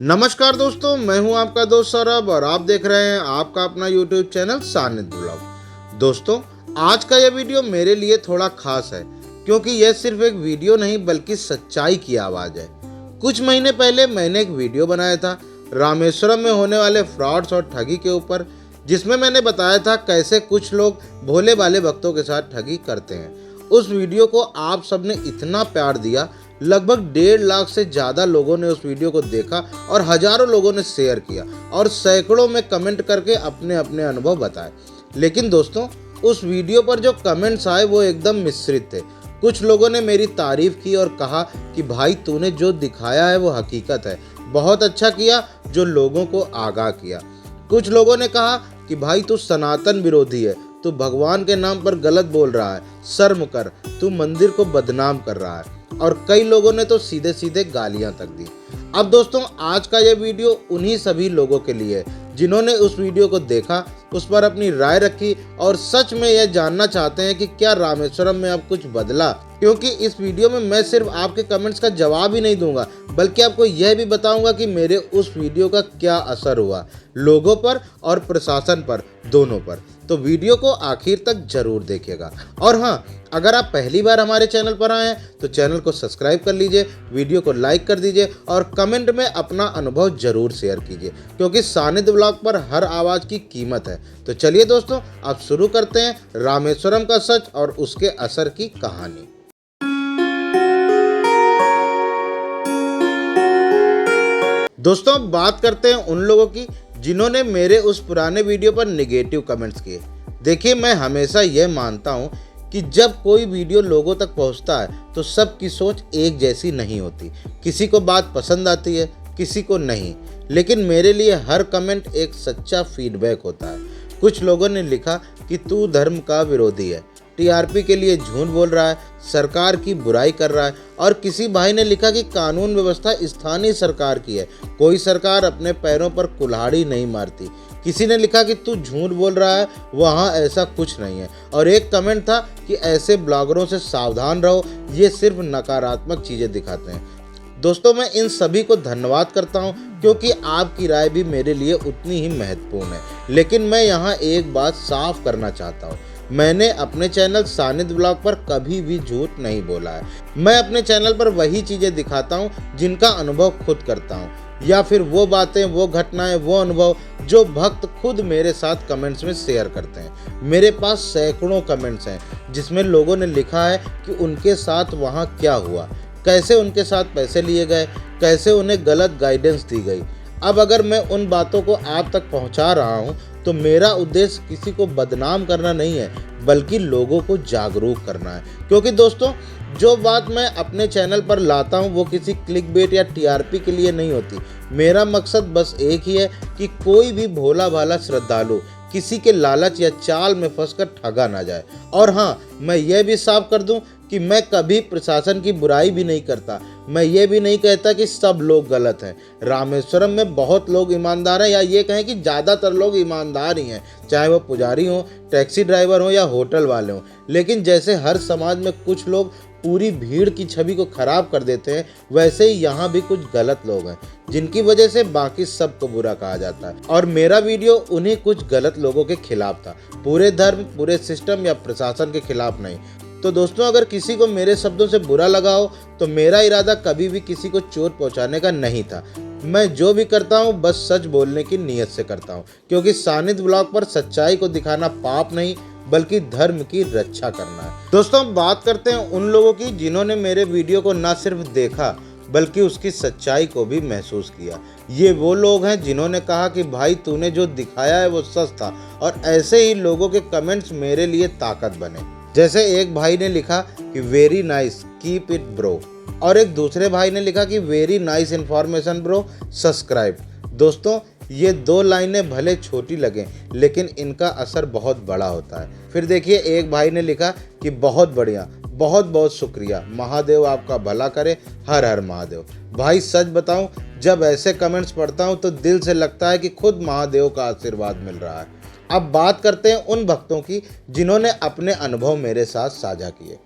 नमस्कार दोस्तों, मैं हूं आपका दोस्त सौरभ और आप देख रहे हैं आपका अपना YouTube चैनल सानिध्य ब्लॉग। दोस्तों, आज का यह वीडियो मेरे लिए थोड़ा खास है क्योंकि यह सिर्फ एक वीडियो नहीं बल्कि सच्चाई की आवाज़ है। कुछ महीने पहले मैंने एक वीडियो बनाया था रामेश्वरम में होने वाले फ्रॉड्स और ठगी के ऊपर, जिसमें मैंने बताया था कैसे कुछ लोग भोले भाले भक्तों के साथ ठगी करते हैं। उस वीडियो को आप सबने इतना प्यार दिया, लगभग 1.5 लाख से ज़्यादा लोगों ने उस वीडियो को देखा और हजारों लोगों ने शेयर किया और सैकड़ों में कमेंट करके अपने अपने अनुभव बताए। लेकिन दोस्तों, उस वीडियो पर जो कमेंट्स आए वो एकदम मिश्रित थे। कुछ लोगों ने मेरी तारीफ की और कहा कि भाई तूने जो दिखाया है वो हकीकत है, बहुत अच्छा किया जो लोगों को आगाह किया। कुछ लोगों ने कहा कि भाई तू सनातन विरोधी है, तू भगवान के नाम पर गलत बोल रहा है, शर्म कर, तू मंदिर को बदनाम कर रहा है। और कई लोगों ने तो सीधे सीधे गालियां तक दी। अब दोस्तों, आज का यह वीडियो उन्हीं सभी लोगों के लिए है जिन्होंने उस वीडियो को देखा, उस पर अपनी राय रखी और सच में यह जानना चाहते हैं कि क्या रामेश्वरम में अब कुछ बदला। क्योंकि इस वीडियो में मैं सिर्फ आपके कमेंट्स का जवाब ही नहीं दूंगा बल्कि आपको यह भी बताऊंगा कि मेरे उस वीडियो का क्या असर हुआ लोगों पर और प्रशासन पर, दोनों पर। तो वीडियो को आखिर तक जरूर देखिएगा। और हाँ, अगर आप पहली बार हमारे चैनल पर आए हैं तो चैनल को सब्सक्राइब कर लीजिए, वीडियो को लाइक कर दीजिए और कमेंट में अपना अनुभव जरूर शेयर कीजिए, क्योंकि सानिध्य ब्लॉग पर हर आवाज़ की कीमत है। तो चलिए दोस्तों, अब शुरू करते हैं रामेश्वरम का सच और उसके असर की कहानी। दोस्तों, अब बात करते हैं उन लोगों की जिन्होंने मेरे उस पुराने वीडियो पर नेगेटिव कमेंट्स किए। देखिए, मैं हमेशा यह मानता हूँ कि जब कोई वीडियो लोगों तक पहुँचता है तो सबकी सोच एक जैसी नहीं होती। किसी को बात पसंद आती है, किसी को नहीं, लेकिन मेरे लिए हर कमेंट एक सच्चा फीडबैक होता है। कुछ लोगों ने लिखा कि तू धर्म का विरोधी है, टीआरपी के लिए झूठ बोल रहा है, सरकार की बुराई कर रहा है। और किसी भाई ने लिखा कि कानून व्यवस्था स्थानीय सरकार की है, कोई सरकार अपने पैरों पर कुल्हाड़ी नहीं मारती। किसी ने लिखा कि तू झूठ बोल रहा है, वहाँ ऐसा कुछ नहीं है। और एक कमेंट था कि ऐसे ब्लॉगरों से सावधान रहो, ये सिर्फ नकारात्मक चीज़ें दिखाते हैं। दोस्तों, मैं इन सभी को धन्यवाद करता हूं क्योंकि आपकी राय भी मेरे लिए उतनी ही महत्वपूर्ण है। लेकिन मैं यहाँ एक बात साफ करना चाहता हूँ, मैंने अपने चैनल सानिध्य ब्लॉग पर कभी भी झूठ नहीं बोला है। मैं अपने चैनल पर वही चीज़ें दिखाता हूँ जिनका अनुभव खुद करता हूँ, या फिर वो बातें, वो घटनाएं, वो अनुभव जो भक्त खुद मेरे साथ कमेंट्स में शेयर करते हैं। मेरे पास सैकड़ों कमेंट्स हैं जिसमें लोगों ने लिखा है कि उनके साथ वहाँ क्या हुआ, कैसे उनके साथ पैसे लिए गए, कैसे उन्हें गलत गाइडेंस दी गई। अब अगर मैं उन बातों को आप तक पहुंचा रहा हूं तो मेरा उद्देश्य किसी को बदनाम करना नहीं है बल्कि लोगों को जागरूक करना है। क्योंकि दोस्तों, जो बात मैं अपने चैनल पर लाता हूं वो किसी क्लिकबेट या टीआरपी के लिए नहीं होती। मेरा मकसद बस एक ही है कि कोई भी भोला भाला श्रद्धालु किसी के लालच या चाल में फंसकर ठगा ना जाए। और हाँ, मैं यह भी साफ कर दूं कि मैं कभी प्रशासन की बुराई भी नहीं करता। मैं ये भी नहीं कहता कि सब लोग गलत हैं। रामेश्वरम में बहुत लोग ईमानदार हैं, या ये कहें कि ज़्यादातर लोग ईमानदार ही हैं, चाहे वो पुजारी हों, टैक्सी ड्राइवर हों या होटल वाले हों। लेकिन जैसे हर समाज में कुछ लोग पूरी भीड़ की छवि को खराब कर देते हैं, वैसे ही यहाँ भी कुछ गलत लोग हैं जिनकी वजह से बाकी सबको बुरा कहा जाता है। और मेरा वीडियो उन्हीं कुछ गलत लोगों के खिलाफ था, पूरे धर्म, पूरे सिस्टम या प्रशासन के खिलाफ नहीं। तो दोस्तों, अगर किसी को मेरे शब्दों से बुरा लगा हो तो मेरा इरादा कभी भी किसी को चोट पहुंचाने का नहीं था। मैं जो भी करता हूं बस सच बोलने की नीयत से करता हूं, क्योंकि सानिध्य ब्लॉग पर सच्चाई को दिखाना पाप नहीं बल्कि धर्म की रक्षा करना है। दोस्तों, बात करते हैं उन लोगों की जिन्होंने मेरे वीडियो को न सिर्फ देखा बल्कि उसकी सच्चाई को भी महसूस किया। ये वो लोग हैं जिन्होंने कहा कि भाई तूने जो दिखाया है वो सच था, और ऐसे ही लोगों के कमेंट्स मेरे लिए ताकत बने। जैसे एक भाई ने लिखा कि very nice, keep it bro, और एक दूसरे भाई ने लिखा कि very nice information bro, subscribe. दोस्तों, ये दो लाइनें भले छोटी लगें लेकिन इनका असर बहुत बड़ा होता है। फिर देखिए, एक भाई ने लिखा कि बहुत बढ़िया, बहुत बहुत शुक्रिया, महादेव आपका भला करे, हर हर महादेव। भाई सच बताऊं, जब ऐसे कमेंट्स पढ़ता हूं तो दिल से लगता है कि खुद महादेव का आशीर्वाद मिल रहा है। अब बात करते हैं उन भक्तों की जिन्होंने अपने अनुभव मेरे साथ साझा किए।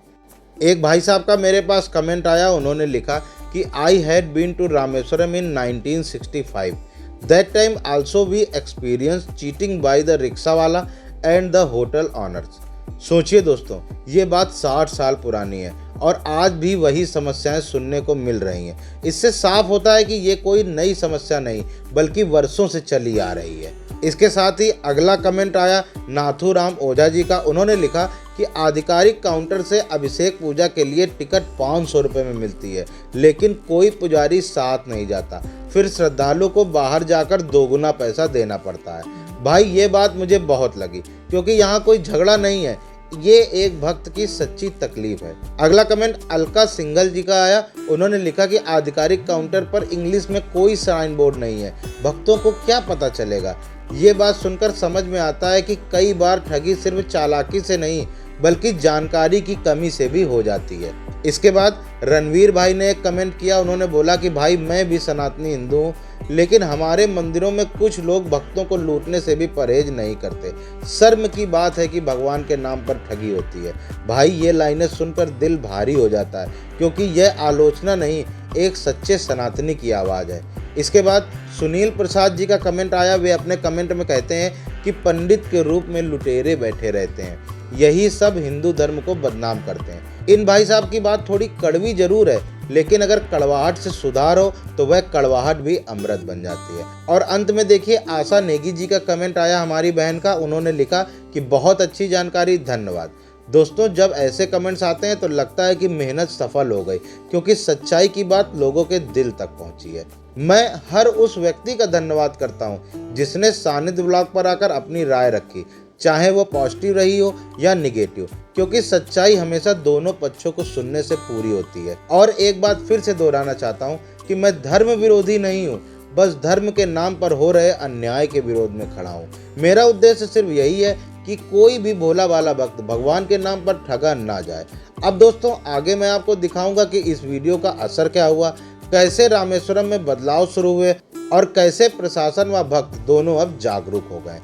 एक भाई साहब का मेरे पास कमेंट आया, उन्होंने लिखा कि I had been to Rameshwaram in 1965. That time also we experience cheating by the rickshawala and the hotel owners. सोचिए दोस्तों, ये बात 60 साल पुरानी है और आज भी वही समस्याएं सुनने को मिल रही हैं. इससे साफ होता है कि ये कोई नई समस्या नहीं बल्कि वर्षों से चली आ रही है. इसके साथ ही अगला कमेंट आया नाथूराम ओझा जी का. उन्होंने लिखा कि आधिकारिक काउंटर से अभिषेक पूजा के लिए टिकट 500 रुपये में मिलती है, लेकिन कोई पुजारी साथ नहीं जाता. फिर श्रद्धालु को बाहर जाकर दोगुना पैसा देना पड़ता है. भाई ये बात मुझे बहुत लगी, क्योंकि यहाँ कोई झगड़ा नहीं है, ये एक भक्त की सच्ची तकलीफ है. अगला कमेंट अलका सिंगल जी का आया. उन्होंने लिखा कि आधिकारिक काउंटर पर इंग्लिश में कोई साइन बोर्ड नहीं है, भक्तों को क्या पता चलेगा. ये बात सुनकर समझ में आता है कि कई बार ठगी सिर्फ चालाकी से नहीं बल्कि जानकारी की कमी से भी हो जाती है. इसके बाद रणवीर भाई ने एक कमेंट किया. उन्होंने बोला कि भाई मैं भी सनातनी हिंदू हूँ, लेकिन हमारे मंदिरों में कुछ लोग भक्तों को लूटने से भी परहेज नहीं करते. शर्म की बात है कि भगवान के नाम पर ठगी होती है. भाई ये लाइनें सुनकर दिल भारी हो जाता है, क्योंकि यह आलोचना नहीं, एक सच्चे सनातनी की आवाज़ है. इसके बाद सुनील प्रसाद जी का कमेंट आया. वे अपने कमेंट में कहते हैं कि पंडित के रूप में लुटेरे बैठे रहते हैं, यही सब हिंदू धर्म को बदनाम करते हैं. इन भाई साहब की बात थोड़ी कड़वी जरूर है, लेकिन अगर कड़वाहट से सुधार हो तो वह कड़वाहट भी अमृत बन जाती है. और अंत में देखिए आशा नेगी जी का कमेंट आया हमारी बहन का. उन्होंने लिखा कि बहुत अच्छी जानकारी, धन्यवाद. दोस्तों, जब ऐसे कमेंट्स आते हैं तो लगता है कि मेहनत सफल हो गई, क्योंकि सच्चाई की बात लोगों के दिल तक पहुंची है. मैं हर उस व्यक्ति का धन्यवाद करता हूं जिसने सानिध्य ब्लॉग पर आकर अपनी राय रखी, चाहे वो पॉजिटिव रही हो या निगेटिव, क्योंकि सच्चाई हमेशा दोनों पक्षों को सुनने से पूरी होती है. और एक बात फिर से दोहराना चाहता हूँ कि मैं धर्म विरोधी नहीं हूँ, बस धर्म के नाम पर हो रहे अन्याय के विरोध में खड़ा हूँ. मेरा उद्देश्य सिर्फ यही है कि कोई भी भोला भाला भक्त भगवान के नाम पर ठगा ना जाए. अब दोस्तों आगे मैं आपको दिखाऊंगा कि इस वीडियो का असर क्या हुआ, कैसे रामेश्वरम में बदलाव शुरू हुए और कैसे प्रशासन व भक्त दोनों अब जागरूक हो गए,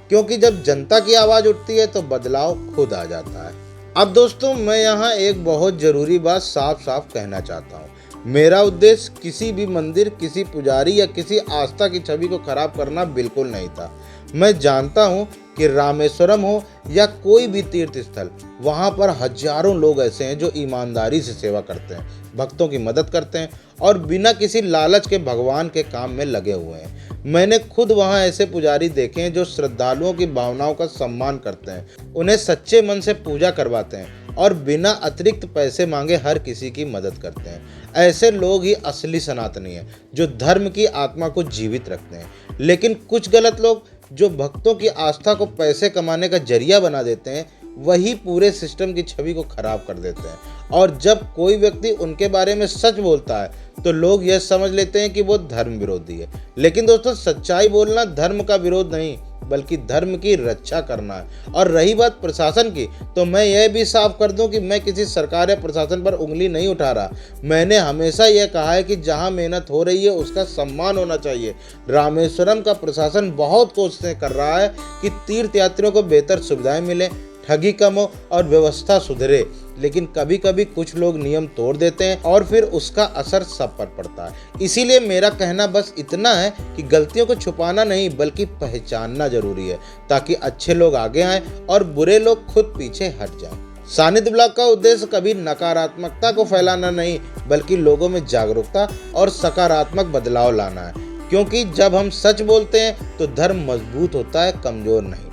क्योंकि जब जनता की आवाज़ उठती है तो बदलाव खुद आ जाता है. अब दोस्तों मैं यहाँ एक बहुत ज़रूरी बात साफ साफ कहना चाहता हूँ. मेरा उद्देश्य किसी भी मंदिर, किसी पुजारी या किसी आस्था की छवि को खराब करना बिल्कुल नहीं था. मैं जानता हूँ कि रामेश्वरम हो या कोई भी तीर्थ स्थल, वहाँ पर हजारों लोग ऐसे हैं जो ईमानदारी से सेवा करते हैं, भक्तों की मदद करते हैं और बिना किसी लालच के भगवान के काम में लगे हुए हैं. मैंने खुद वहाँ ऐसे पुजारी देखे हैं जो श्रद्धालुओं की भावनाओं का सम्मान करते हैं, उन्हें सच्चे मन से पूजा करवाते हैं और बिना अतिरिक्त पैसे मांगे हर किसी की मदद करते हैं. ऐसे लोग ही असली सनातनी हैं, जो धर्म की आत्मा को जीवित रखते हैं. लेकिन कुछ गलत लोग जो भक्तों की आस्था को पैसे कमाने का जरिया बना देते हैं, वही पूरे सिस्टम की छवि को खराब कर देते हैं. और जब कोई व्यक्ति उनके बारे में सच बोलता है तो लोग यह समझ लेते हैं कि वो धर्म विरोधी है. लेकिन दोस्तों सच्चाई बोलना धर्म का विरोध नहीं बल्कि धर्म की रक्षा करना है. और रही बात प्रशासन की, तो मैं यह भी साफ कर दूं कि मैं किसी सरकार या प्रशासन पर उंगली नहीं उठा रहा. मैंने हमेशा यह कहा है कि जहां मेहनत हो रही है उसका सम्मान होना चाहिए. रामेश्वरम का प्रशासन बहुत कोशिशें कर रहा है कि तीर्थ यात्रियों को बेहतर सुविधाएं मिलें, ठगी कम हो और व्यवस्था सुधरे. लेकिन कभी कभी कुछ लोग नियम तोड़ देते हैं और फिर उसका असर सब पर पड़ता है. इसीलिए मेरा कहना बस इतना है कि गलतियों को छुपाना नहीं बल्कि पहचानना जरूरी है, ताकि अच्छे लोग आगे आएं और बुरे लोग खुद पीछे हट जाएं. सानिध्य ब्लॉग का उद्देश्य कभी नकारात्मकता को फैलाना नहीं बल्कि लोगों में जागरूकता और सकारात्मक बदलाव लाना है. क्योंकि जब हम सच बोलते हैं तो धर्म मजबूत होता है, कमजोर नहीं.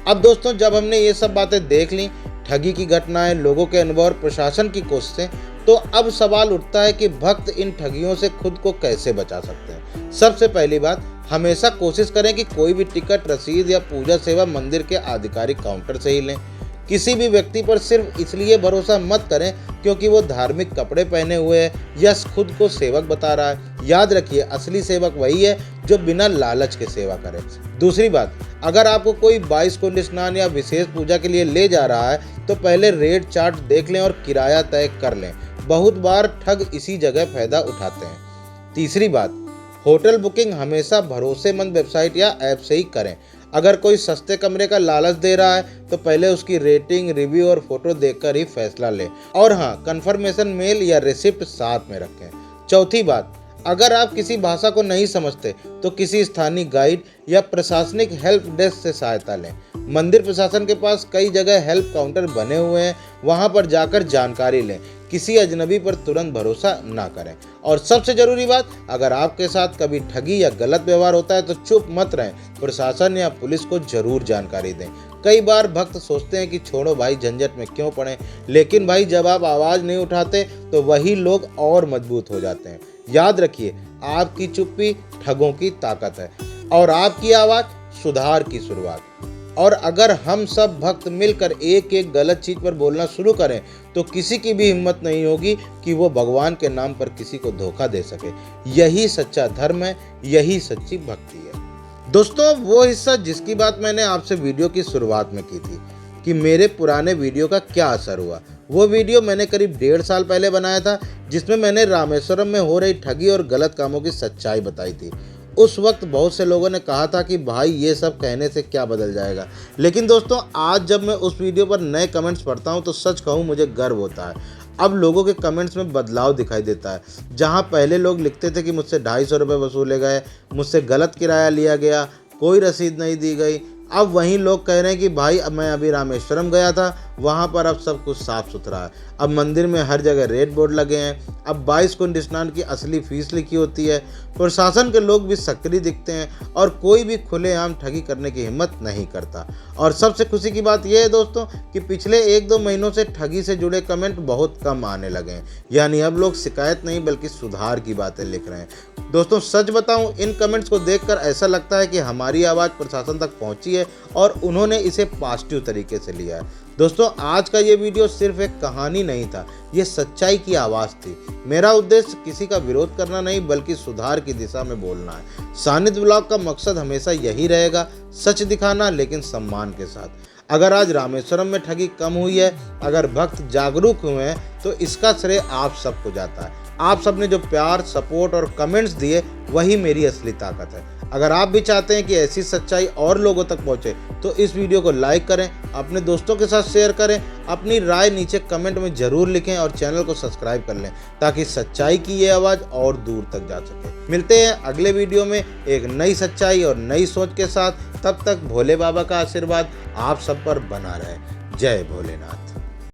अब दोस्तों जब हमने ये सब बातें देख ली, ठगी की घटनाएं, लोगों के अनुभव और प्रशासन की कोशिशें, तो अब सवाल उठता है कि भक्त इन ठगियों से खुद को कैसे बचा सकते हैं. सबसे पहली बात, हमेशा कोशिश करें कि कोई भी टिकट, रसीद या पूजा सेवा मंदिर के आधिकारिक काउंटर से ही लें. किसी भी व्यक्ति पर सिर्फ इसलिए भरोसा मत करें क्योंकि वो धार्मिक कपड़े पहने हुए है या खुद को सेवक बता रहा है. याद रखिए, असली सेवक वही है जो बिना लालच के सेवा करे. दूसरी बात, अगर आपको कोई 22 कुंड स्नान या विशेष पूजा के लिए ले जा रहा है तो पहले रेट चार्ट देख लें और किराया तय कर लें. बहुत बार ठग इसी जगह फायदा उठाते हैं. तीसरी बात, होटल बुकिंग हमेशा भरोसेमंद वेबसाइट या ऐप से ही करें. अगर कोई सस्ते कमरे का लालच दे रहा है तो पहले उसकी रेटिंग, रिव्यू और फोटो देखकर ही फैसला लें. और हाँ, कंफर्मेशन मेल या रिसिप्ट साथ में रखें. चौथी बात, अगर आप किसी भाषा को नहीं समझते तो किसी स्थानीय गाइड या प्रशासनिक हेल्प डेस्क से सहायता लें। मंदिर प्रशासन के पास कई जगह हेल्प काउंटर बने हुए हैं, वहां पर जाकर जानकारी लें। किसी अजनबी पर तुरंत भरोसा ना करें। और सबसे जरूरी बात, अगर आपके साथ कभी ठगी या गलत व्यवहार होता है तो चुप मत रहें, प्रशासन या पुलिस को जरूर जानकारी दें। कई बार भक्त सोचते हैं कि छोड़ो भाई, झंझट में क्यों पड़े, लेकिन भाई जब आप आवाज़ नहीं उठाते तो वही लोग और मजबूत हो जाते हैं। याद रखिए, आपकी चुप्पी ठगों की ताकत है और आपकी आवाज़ सुधार की शुरुआत। और अगर हम सब भक्त मिलकर एक एक गलत चीज़ पर बोलना शुरू करें तो किसी की भी हिम्मत नहीं होगी कि वो भगवान के नाम पर किसी को धोखा दे सके। यही सच्चा धर्म है, यही सच्ची भक्ति है। दोस्तों, वो हिस्सा जिसकी बात मैंने आपसे वीडियो की शुरुआत में की थी कि मेरे पुराने वीडियो का क्या असर हुआ, वो वीडियो मैंने करीब 1.5 साल पहले बनाया था, जिसमें मैंने रामेश्वरम में हो रही ठगी और गलत कामों की सच्चाई बताई थी। उस वक्त बहुत से लोगों ने कहा था कि भाई ये सब कहने से क्या बदल जाएगा, लेकिन दोस्तों आज जब मैं उस वीडियो पर नए कमेंट्स पढ़ता हूँ तो सच कहूँ मुझे गर्व होता है। अब लोगों के कमेंट्स में बदलाव दिखाई देता है। जहाँ पहले लोग लिखते थे कि मुझसे 250 रुपये वसूले गए, मुझसे गलत किराया लिया गया, कोई रसीद नहीं दी गई, अब वहीं लोग कह रहे हैं कि भाई अब मैं अभी रामेश्वरम गया था, वहाँ पर अब सब कुछ साफ सुथरा है। अब मंदिर में हर जगह रेड बोर्ड लगे हैं, अब 22 कुंड स्नान की असली फीस लिखी होती है, प्रशासन के लोग भी सक्रिय दिखते हैं और कोई भी खुलेआम ठगी करने की हिम्मत नहीं करता। और सबसे खुशी की बात यह है दोस्तों कि पिछले 1-2 महीनों से ठगी से जुड़े कमेंट बहुत कम आने लगे हैं। यानी अब लोग शिकायत नहीं बल्कि सुधार की बातें लिख रहे हैं। दोस्तों सच बताऊं, इन कमेंट्स को देखकर ऐसा लगता है कि हमारी आवाज़ प्रशासन तक पहुंची है और उन्होंने इसे पॉजिटिव तरीके से लिया है। दोस्तों आज का ये वीडियो सिर्फ एक कहानी नहीं था, ये सच्चाई की आवाज़ थी। मेरा उद्देश्य किसी का विरोध करना नहीं बल्कि सुधार की दिशा में बोलना है। सानिध्य ब्लॉग का मकसद हमेशा यही रहेगा, सच दिखाना लेकिन सम्मान के साथ। अगर आज रामेश्वरम में ठगी कम हुई है, अगर भक्त जागरूक हुए हैं तो इसका श्रेय आप सबको जाता है। आप सबने जो प्यार, सपोर्ट और कमेंट्स दिए वही मेरी असली ताकत है। अगर आप भी चाहते हैं कि ऐसी सच्चाई और लोगों तक पहुंचे तो इस वीडियो को लाइक करें, अपने दोस्तों के साथ शेयर करें, अपनी राय नीचे कमेंट में ज़रूर लिखें और चैनल को सब्सक्राइब कर लें ताकि सच्चाई की ये आवाज़ और दूर तक जा सके। मिलते हैं अगले वीडियो में एक नई सच्चाई और नई सोच के साथ। तब तक भोले बाबा का आशीर्वाद आप सब पर बना रहे। जय भोलेनाथ।